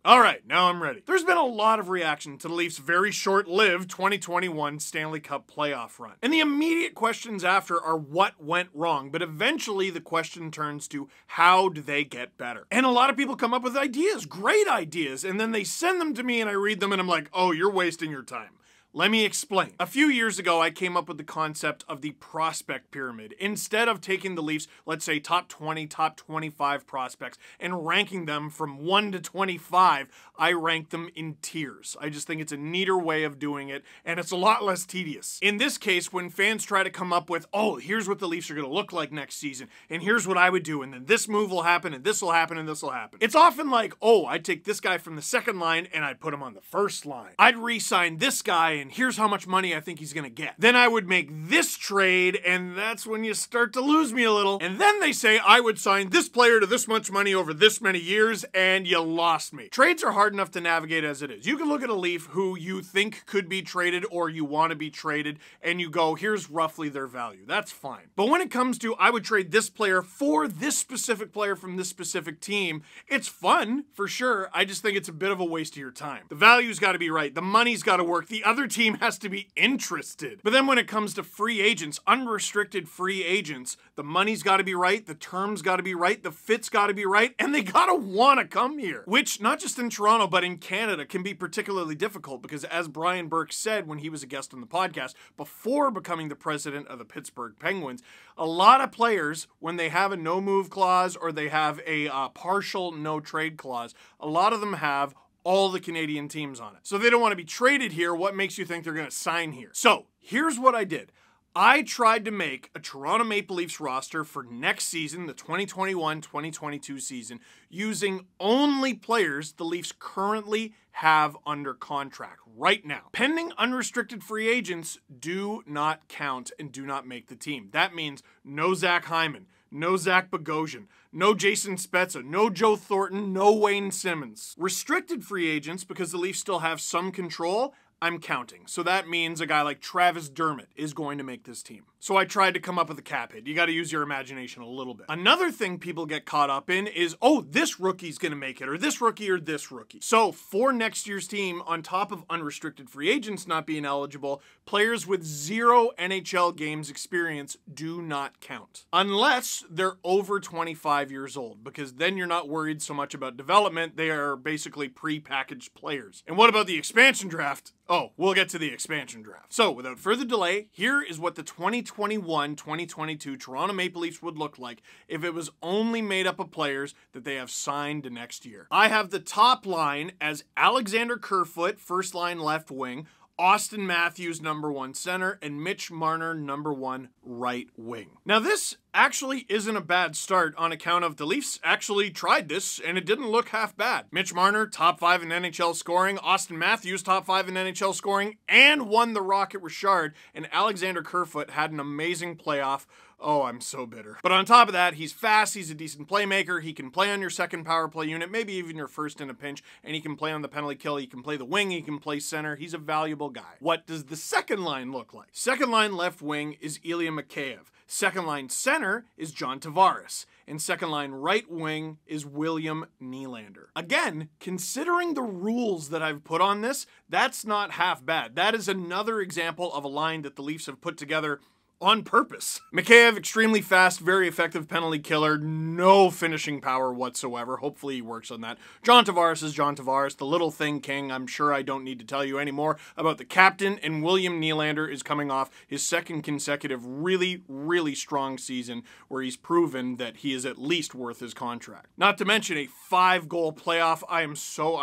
Alright, now I'm ready. There's been a lot of reaction to the Leafs' very short-lived 2021 Stanley Cup playoff run. And the immediate questions after are what went wrong, but eventually the question turns to how do they get better? And a lot of people come up with ideas, great ideas, and then they send them to me and I read them and I'm like, oh, you're wasting your time. Let me explain. A few years ago, I came up with the concept of the prospect pyramid. Instead of taking the Leafs, let's say top 20, top 25 prospects, and ranking them from 1 to 25, I rank them in tiers. I just think it's a neater way of doing it, and it's a lot less tedious. In this case, when fans try to come up with, oh, here's what the Leafs are gonna look like next season, and here's what I would do, and then this move will happen, and this will happen, and this will happen. It's often like, oh, I'd take this guy from the second line, and I'd put him on the first line. I'd re-sign this guy, and here's how much money I think he's gonna get. Then I would make this trade, and that's when you start to lose me a little. And then they say I would sign this player to this much money over this many years, and you lost me. Trades are hard enough to navigate as it is. You can look at a Leaf who you think could be traded or you want to be traded, and you go, here's roughly their value. That's fine. But when it comes to, I would trade this player for this specific player from this specific team, it's fun, for sure. I just think it's a bit of a waste of your time. The value's gotta be right. The money's gotta work. The other team has to be interested. But then when it comes to free agents, unrestricted free agents, the money's gotta be right, the terms gotta be right, the fit's gotta be right, and they gotta wanna come here. Which, not just in Toronto, but in Canada, can be particularly difficult because as Brian Burke said when he was a guest on the podcast, before becoming the president of the Pittsburgh Penguins, a lot of players, when they have a no-move clause or they have a partial no-trade clause, a lot of them have all the Canadian teams on it. So they don't want to be traded here. What makes you think they're going to sign here? So here's what I did. I tried to make a Toronto Maple Leafs roster for next season, the 2021-2022 season, using only players the Leafs currently have under contract right now. Pending unrestricted free agents do not count and do not make the team. That means no Zach Hyman, no Zach Bogosian, no Jason Spezza, no Joe Thornton, no Wayne Simmons. Restricted free agents, because the Leafs still have some control, I'm counting. So that means a guy like Travis Dermott is going to make this team. So I tried to come up with a cap hit. You got to use your imagination a little bit. Another thing people get caught up in is, oh, this rookie's going to make it, or this rookie, or this rookie. So for next year's team, on top of unrestricted free agents not being eligible, players with 0 NHL games experience do not count. Unless they're over 25 years old, because then you're not worried so much about development. They are basically pre-packaged players. And what about the expansion draft? Oh, we'll get to the expansion draft. So, without further delay, here is what the 2021-2022 Toronto Maple Leafs would look like if it was only made up of players that they have signed to next year. I have the top line as Alexander Kerfoot, first line left wing, Austin Matthews, number 1 center, and Mitch Marner, number 1 right wing. Now this actually isn't a bad start on account of the Leafs actually tried this and it didn't look half bad. Mitch Marner, top 5 in NHL scoring, Austin Matthews, top 5 in NHL scoring, and won the Rocket Richard, and Alexander Kerfoot had an amazing playoff. Oh, I'm so bitter. But on top of that, he's fast, he's a decent playmaker, he can play on your second power play unit, maybe even your first in a pinch, and he can play on the penalty kill, he can play the wing, he can play center, he's a valuable guy. What does the second line look like? Second line left wing is Ilya Mikheyev. Second line center is John Tavares. And second line right wing is William Nylander. Again, considering the rules that I've put on this, that's not half bad. That is another example of a line that the Leafs have put together on purpose. Mikheyev, extremely fast, very effective penalty killer, no finishing power whatsoever. Hopefully he works on that. John Tavares is John Tavares, the little thing king. I'm sure I don't need to tell you anymore about the captain, and William Nylander is coming off his second consecutive really, really strong season where he's proven that he is at least worth his contract. Not to mention a 5-goal playoff. I'm so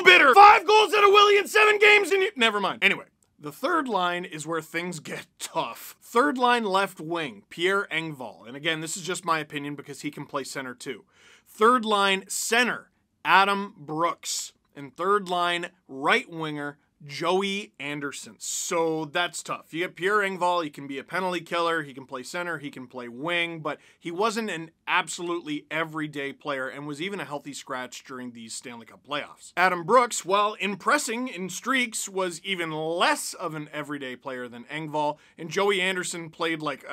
bitter. 5 goals out of Willie in 7 games and never mind. Anyway. The third line is where things get tough. Third line left wing, Pierre Engvall. And again, this is just my opinion because he can play center too. Third line center, Adam Brooks. And third line right winger, Joey Anderson. So that's tough. You get Pierre Engvall, he can be a penalty killer, he can play center, he can play wing, but he wasn't an absolutely everyday player and was even a healthy scratch during these Stanley Cup playoffs. Adam Brooks, while impressing in streaks, was even less of an everyday player than Engvall, and Joey Anderson played like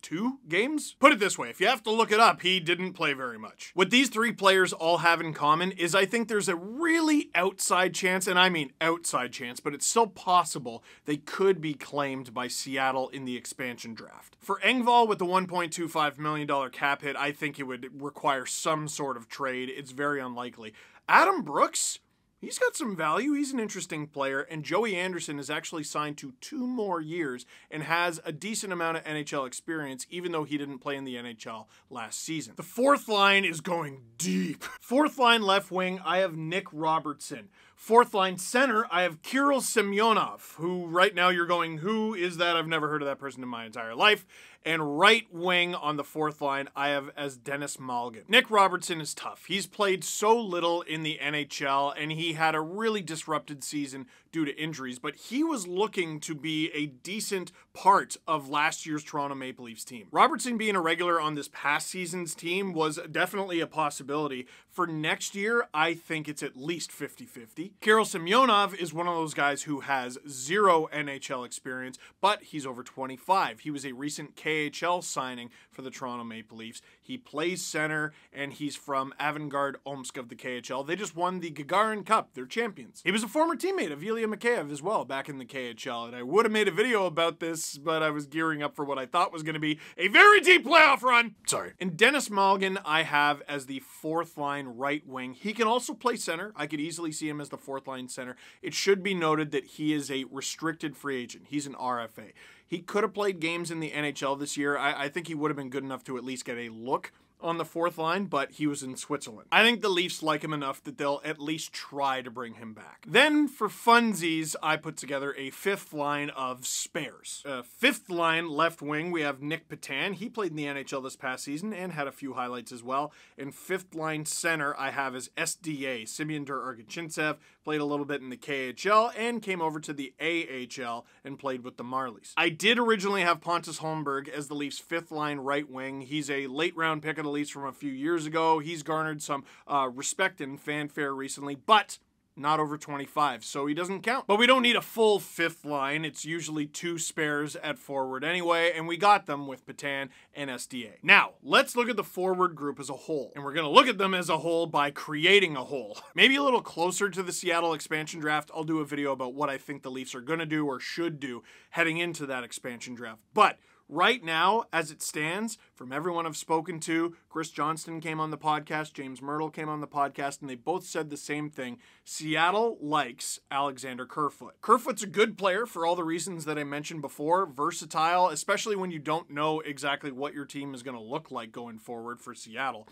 2 games? Put it this way, if you have to look it up, he didn't play very much. What these 3 players all have in common is I think there's a really outside chance, and I mean outside chance, but it's still possible they could be claimed by Seattle in the expansion draft. For Engvall, with the $1.25 million cap hit, I think it would require some sort of trade. It's very unlikely. Adam Brooks? He's got some value, he's an interesting player, and Joey Anderson is actually signed to 2 more years and has a decent amount of NHL experience, even though he didn't play in the NHL last season. The 4th line is going deep. 4th line left wing, I have Nick Robertson. 4th line center, I have Kirill Semyonov, who right now you're going, who is that? I've never heard of that person in my entire life. And right wing on the 4th line, I have as Denis Malgin. Nick Robertson is tough. He's played so little in the NHL, and he had a really disrupted season due to injuries, but he was looking to be a decent part of last year's Toronto Maple Leafs team. Robertson being a regular on this past season's team was definitely a possibility. For next year, I think it's at least 50-50. Kirill Semyonov is one of those guys who has 0 NHL experience, but he's over 25. He was a recent KHL signing for the Toronto Maple Leafs. He plays center, and he's from Avangard Omsk of the KHL. They just won the Gagarin Cup. They're champions. He was a former teammate of Ilya Mikheyev as well back in the KHL, and I would have made a video about this, but I was gearing up for what I thought was going to be a very deep playoff run. Sorry. And Denis Malgin I have as the 4th line right wing. He can also play center. I could easily see him as the 4th line center. It should be noted that he is a restricted free agent. He's an RFA. He could have played games in the NHL this year. I think he would have been good enough to at least get a look on the 4th line, but he was in Switzerland. I think the Leafs like him enough that they'll at least try to bring him back. Then, for funsies, I put together a 5th line of spares. 5th line left wing, we have Nick Petan. He played in the NHL this past season and had a few highlights as well. And 5th line center, I have as SDA, Semyonov Ergachintsev, played a little bit in the KHL and came over to the AHL and played with the Marlies. I did originally have Pontus Holmberg as the Leafs' 5th line right wing. He's a late round pick of the Leafs from a few years ago. He's garnered some respect and fanfare recently, but not over 25, so he doesn't count. But we don't need a full 5th line. It's usually 2 spares at forward anyway, and we got them with Petan and SDA. Now, let's look at the forward group as a whole, and we're gonna look at them as a whole by creating a whole. Maybe a little closer to the Seattle expansion draft, I'll do a video about what I think the Leafs are gonna do or should do heading into that expansion draft. But right now, as it stands, from everyone I've spoken to, Chris Johnston came on the podcast, James Myrtle came on the podcast, and they both said the same thing. Seattle likes Alexander Kerfoot. Kerfoot's a good player for all the reasons that I mentioned before. Versatile, especially when you don't know exactly what your team is going to look like going forward for Seattle.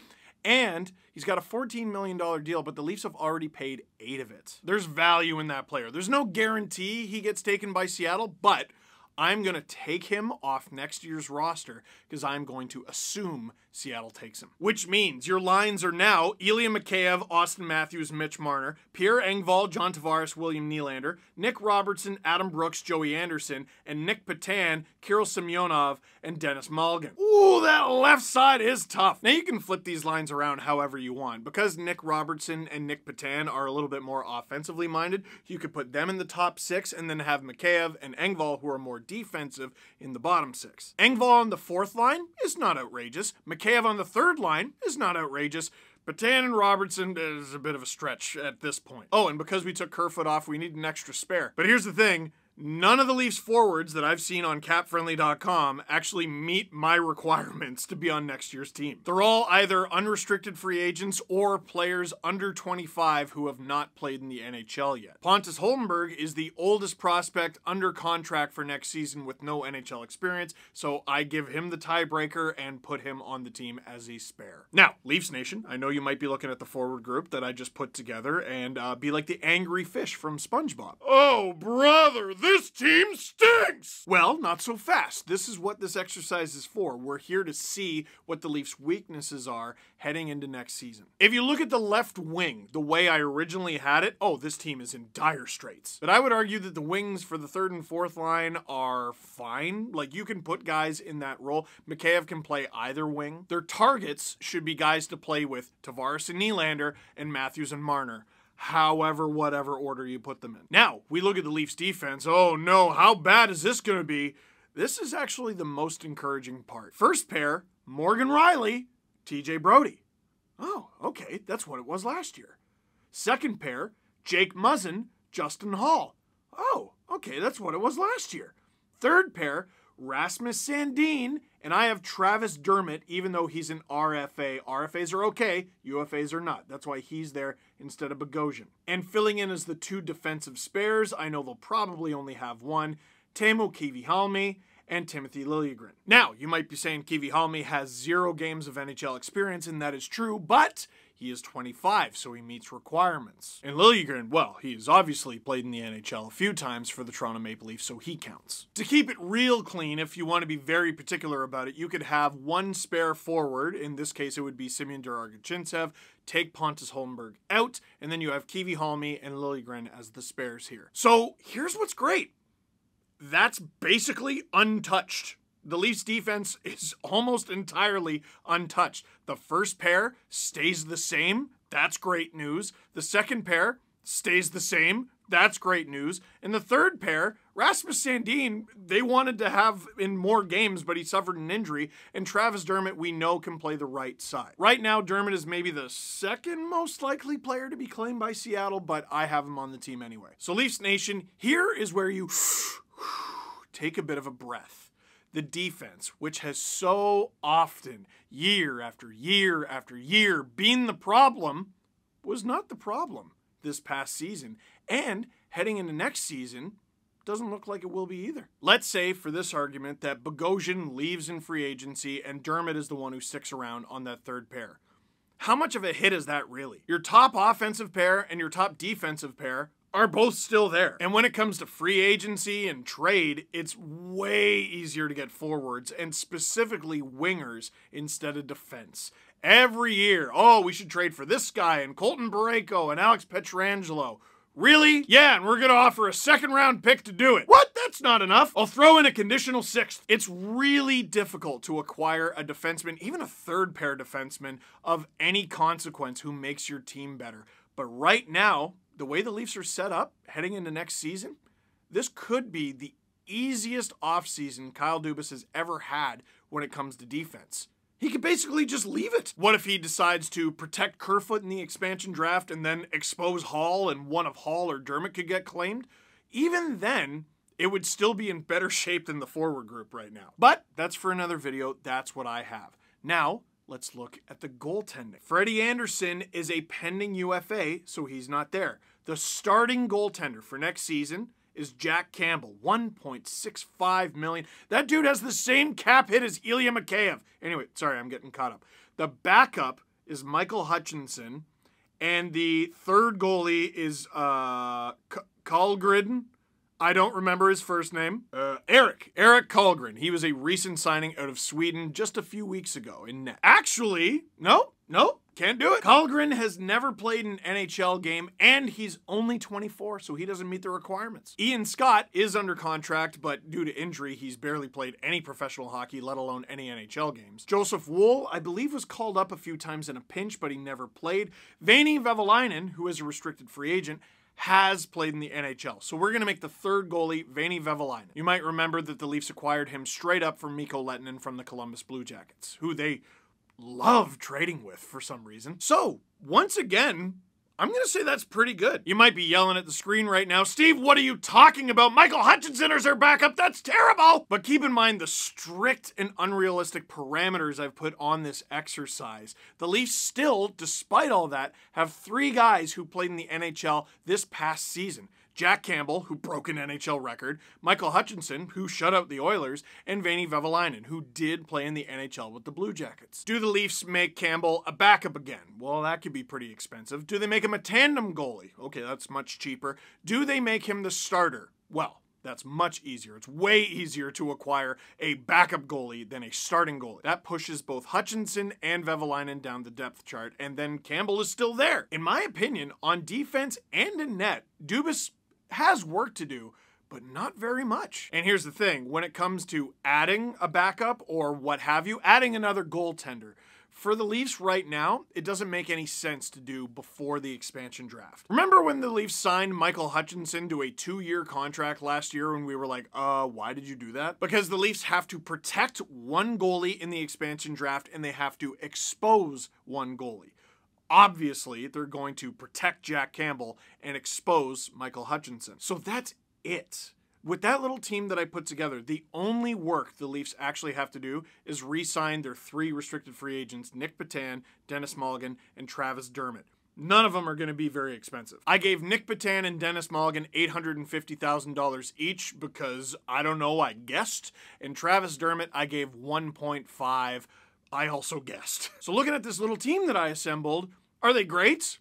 And he's got a $14 million deal, but the Leafs have already paid 8 of it. There's value in that player. There's no guarantee he gets taken by Seattle, but I'm going to take him off next year's roster because I'm going to assume Seattle takes him. Which means your lines are now Ilya Mikheyev, Austin Matthews, Mitch Marner, Pierre Engvall, John Tavares, William Nylander, Nick Robertson, Adam Brooks, Joey Anderson, and Nick Petan, Kirill Semyonov, and Denis Malgin. Ooh, that left side is tough. Now you can flip these lines around however you want. Because Nick Robertson and Nick Petan are a little bit more offensively minded, you could put them in the top 6 and then have Mikheyev and Engvall, who are more defensive, in the bottom 6. Engvall on the 4th line is not outrageous. Mikheyev on the 3rd line is not outrageous. Petan and Robertson is a bit of a stretch at this point. Oh, and because we took Kerfoot off, we need an extra spare. But here's the thing. None of the Leafs forwards that I've seen on capfriendly.com actually meet my requirements to be on next year's team. They're all either unrestricted free agents or players under 25 who have not played in the NHL yet. Pontus Holmberg is the oldest prospect under contract for next season with no NHL experience, so I give him the tiebreaker and put him on the team as a spare. Now, Leafs Nation, I know you might be looking at the forward group that I just put together and be like the angry fish from SpongeBob. Oh, brother, This team stinks! Well, not so fast. This is what this exercise is for. We're here to see what the Leafs' weaknesses are heading into next season. If you look at the left wing, the way I originally had it, oh, this team is in dire straits. But I would argue that the wings for the third and fourth line are fine. Like, you can put guys in that role. Mikheyev can play either wing. Their targets should be guys to play with Tavares and Nylander and Matthews and Marner. However, whatever order you put them in. Now, we look at the Leafs defense. Oh no, how bad is this going to be? This is actually the most encouraging part. First pair, Morgan Rielly, TJ Brodie. Oh, okay, that's what it was last year. Second pair, Jake Muzzin, Justin Hall. Oh, okay, that's what it was last year. Third pair, Rasmus Sandin, and I have Travis Dermott, even though he's an RFA. RFAs are okay, UFAs are not. That's why he's there instead of Bogosian. And filling in as the two defensive spares, I know they'll probably only have one, Teemu Kivihalme and Timothy Liljegren. Now, you might be saying Kivihalme has 0 games of NHL experience, and that is true, but he is 25, so he meets requirements. And Liljegren, well, he has obviously played in the NHL a few times for the Toronto Maple Leafs, so he counts. To keep it real clean, if you want to be very particular about it, you could have one spare forward. In this case, it would be Semyon Durargachintsev. Take Pontus Holmberg out, and then you have Kivihalme and Liljegren as the spares here. So here's what's great. That's basically untouched. The Leafs defense is almost entirely untouched. The first pair stays the same. That's great news. The second pair stays the same. That's great news. And the third pair, Rasmus Sandin, they wanted to have in more games, but he suffered an injury. And Travis Dermott, we know, can play the right side. Right now, Dermott is maybe the second most likely player to be claimed by Seattle, but I have him on the team anyway. So Leafs Nation, here is where you take a bit of a breath. The defense, which has so often, year after year after year, been the problem, was not the problem this past season. And heading into next season, doesn't look like it will be either. Let's say, for this argument, that Bogosian leaves in free agency and Dermott is the one who sticks around on that third pair. How much of a hit is that really? Your top offensive pair and your top defensive pair are both still there. And when it comes to free agency and trade, it's way easier to get forwards, and specifically wingers, instead of defense. Every year, oh, we should trade for this guy, and Colton Parayko, and Alex Pietrangelo. Really? Yeah, and we're gonna offer a second-round pick to do it. What? That's not enough. I'll throw in a conditional 6th. It's really difficult to acquire a defenseman, even a third-pair defenseman, of any consequence who makes your team better. But right now, the way the Leafs are set up heading into next season, this could be the easiest offseason Kyle Dubas has ever had when it comes to defense. He could basically just leave it. What if he decides to protect Kerfoot in the expansion draft and then expose Hall, and one of Hall or Dermott could get claimed? Even then, it would still be in better shape than the forward group right now. But that's for another video. That's what I have. Now, let's look at the goaltending. Freddie Anderson is a pending UFA, so he's not there. The starting goaltender for next season is Jack Campbell, $1.65 million. That dude has the same cap hit as Ilya Mikheyev. Anyway, sorry, I'm getting caught up. The backup is Michael Hutchinson, and the third goalie is Karlgren. I don't remember his first name. Erik Karlgren. He was a recent signing out of Sweden just a few weeks ago in net. Actually, no, can't do it. Karlgren has never played an NHL game, and he's only 24, so he doesn't meet the requirements. Ian Scott is under contract, but due to injury, he's barely played any professional hockey, let alone any NHL games. Joseph Woll, I believe, was called up a few times in a pinch, but he never played. Veini Vehviläinen, who is a restricted free agent, has played in the NHL. So we're going to make the third goalie Veini Vehviläinen. You might remember that the Leafs acquired him straight up from Mikko Lehtinen from the Columbus Blue Jackets, who they love trading with for some reason. So, once again, I'm going to say that's pretty good. You might be yelling at the screen right now, Steve, what are you talking about? Michael Hutchinson is our backup. That's terrible. But keep in mind the strict and unrealistic parameters I've put on this exercise. The Leafs still, despite all that, have 3 guys who played in the NHL this past season. Jack Campbell, who broke an NHL record, Michael Hutchinson, who shut out the Oilers, and Veini Vehviläinen, who did play in the NHL with the Blue Jackets. Do the Leafs make Campbell a backup again? Well, that could be pretty expensive. Do they make him a tandem goalie? Okay, that's much cheaper. Do they make him the starter? Well, That's much easier. It's way easier to acquire a backup goalie than a starting goalie. That pushes both Hutchinson and Vehviläinen down the depth chart, and then Campbell is still there. In my opinion, on defense and in net, Dubas has work to do, but not very much. And here's the thing, when it comes to adding a backup or what have you, adding another goaltender, for the Leafs right now, it doesn't make any sense to do before the expansion draft. Remember when the Leafs signed Michael Hutchinson to a 2-year contract last year and we were like, why did you do that? Because the Leafs have to protect one goalie in the expansion draft and they have to expose one goalie. Obviously, they're going to protect Jack Campbell and expose Michael Hutchinson. So that's it. With that little team that I put together, the only work the Leafs actually have to do is re-sign their 3 restricted free agents, Nick Petan, Dennis Mulligan, and Travis Dermott. None of them are going to be very expensive. I gave Nick Petan and Dennis Mulligan $850,000 each because, I don't know, I guessed. And Travis Dermott, I gave 1.5. I also guessed. So looking at this little team that I assembled, are they great?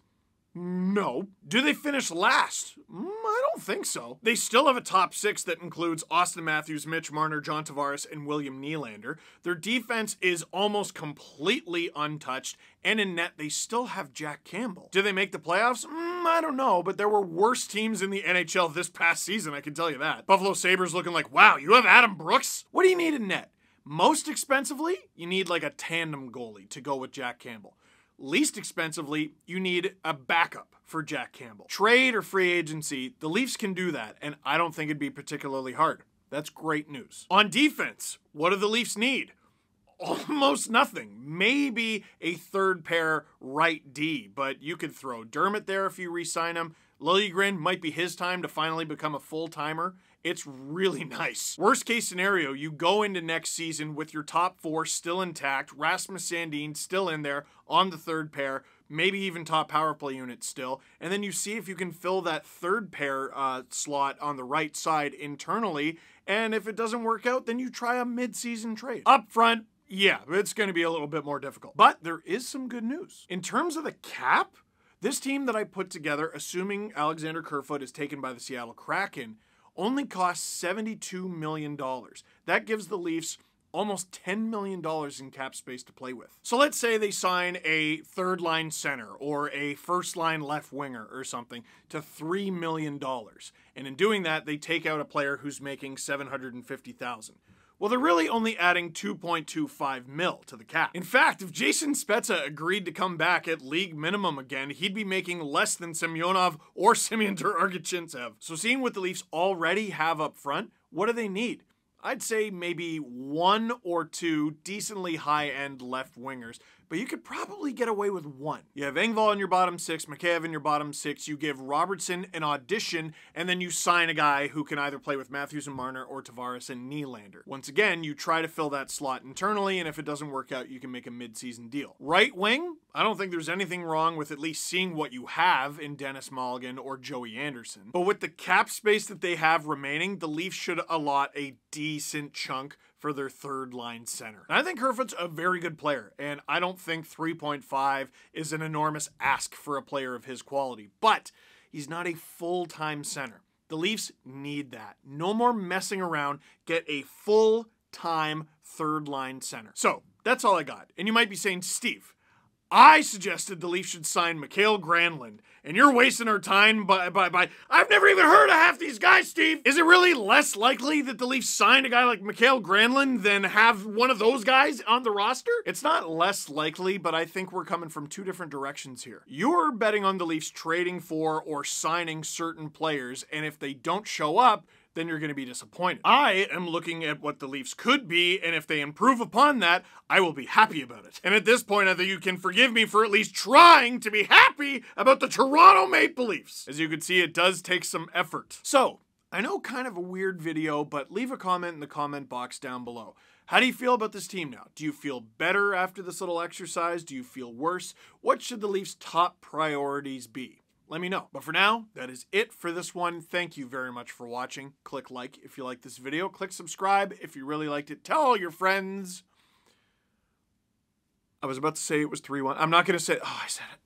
No. Do they finish last? I don't think so. They still have a top 6 that includes Austin Matthews, Mitch Marner, John Tavares, and William Nylander. Their defense is almost completely untouched, and in net, they still have Jack Campbell. Do they make the playoffs? I don't know, but there were worse teams in the NHL this past season, I can tell you that. Buffalo Sabres looking like, wow, you have Adam Brooks? What do you need in net? Most expensively, you need like a tandem goalie to go with Jack Campbell. Least expensively, you need a backup for Jack Campbell. Trade or free agency, the Leafs can do that, and I don't think it'd be particularly hard. That's great news. On defense, what do the Leafs need? Almost nothing. Maybe a third pair right D, but you could throw Dermott there if you re-sign him. Liljegren might be his time to finally become a full-timer. It's really nice. Worst case scenario, you go into next season with your top 4 still intact, Rasmus Sandin still in there on the third pair, maybe even top power play unit still, and then you see if you can fill that third pair slot on the right side internally, and if it doesn't work out, then you try a mid-season trade. Up front, yeah, it's going to be a little bit more difficult. But there is some good news. In terms of the cap, this team that I put together, assuming Alexander Kerfoot is taken by the Seattle Kraken, only costs $72 million. That gives the Leafs almost $10 million in cap space to play with. So let's say they sign a third-line center or a first-line left winger or something to $3 million. And in doing that, they take out a player who's making $750,000. Well, they're really only adding $2.25 mil to the cap. In fact, if Jason Spezza agreed to come back at league minimum again, he'd be making less than Semyonov or Semyon Turargachintsev. So seeing what the Leafs already have up front, what do they need? I'd say maybe 1 or 2 decently high-end left wingers, but you could probably get away with 1. You have Engvall in your bottom 6, Mikheyev in your bottom 6, you give Robertson an audition, and then you sign a guy who can either play with Matthews and Marner or Tavares and Nylander. Once again, you try to fill that slot internally, and if it doesn't work out, you can make a mid-season deal. Right wing? I don't think there's anything wrong with at least seeing what you have in Dennis Mulligan or Joey Anderson. But with the cap space that they have remaining, the Leafs should allot a decent chunk for their third-line center. And I think Kerfoot's a very good player, and I don't think 3.5 is an enormous ask for a player of his quality, but he's not a full-time center. The Leafs need that. No more messing around. Get a full-time third-line center. So, that's all I got. And you might be saying, Steve, I suggested the Leafs should sign Mikael Granlund, and you're wasting our time by I've never even heard of half these guys, Steve! Is it really less likely that the Leafs sign a guy like Mikael Granlund than have one of those guys on the roster? It's not less likely, but I think we're coming from 2 different directions here. You're betting on the Leafs trading for or signing certain players, and if they don't show up, then you're going to be disappointed. I am looking at what the Leafs could be, and if they improve upon that, I will be happy about it. And at this point, I think you can forgive me for at least trying to be happy about the Toronto Maple Leafs. As you can see, it does take some effort. So, I know kind of a weird video, but leave a comment in the comment box down below. How do you feel about this team now? Do you feel better after this little exercise? Do you feel worse? What should the Leafs' top priorities be? Let me know. But for now, that is it for this one. Thank you very much for watching. Click like if you like this video. Click subscribe if you really liked it. Tell all your friends. I was about to say it was 3-1. I'm not going to say, oh, I said it.